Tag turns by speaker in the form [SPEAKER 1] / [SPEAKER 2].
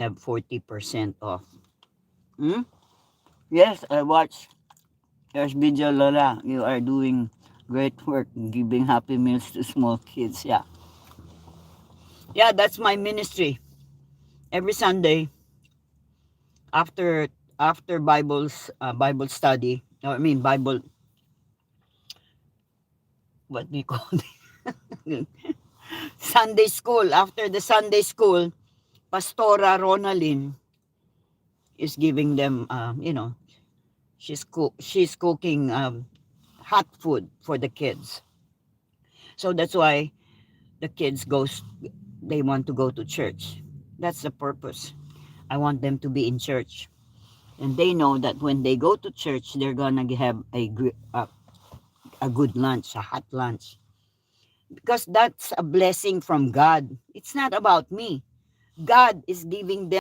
[SPEAKER 1] have 40% off.
[SPEAKER 2] Yes, I watched. There's video, Lola. You are doing great work giving happy meals to small kids. Yeah.
[SPEAKER 1] Yeah, that's my ministry. Every Sunday after Bible study, or I mean Bible, what do you call it? Sunday school. After the Sunday school, Pastora Ronaldin is giving them, she's cooking hot food for the kids. So that's why the kids they want to go to church. That's the purpose. I want them to be in church, and they know that when they go to church, they're gonna have a good lunch, a hot lunch, because that's a blessing from God. It's not about me. God is giving them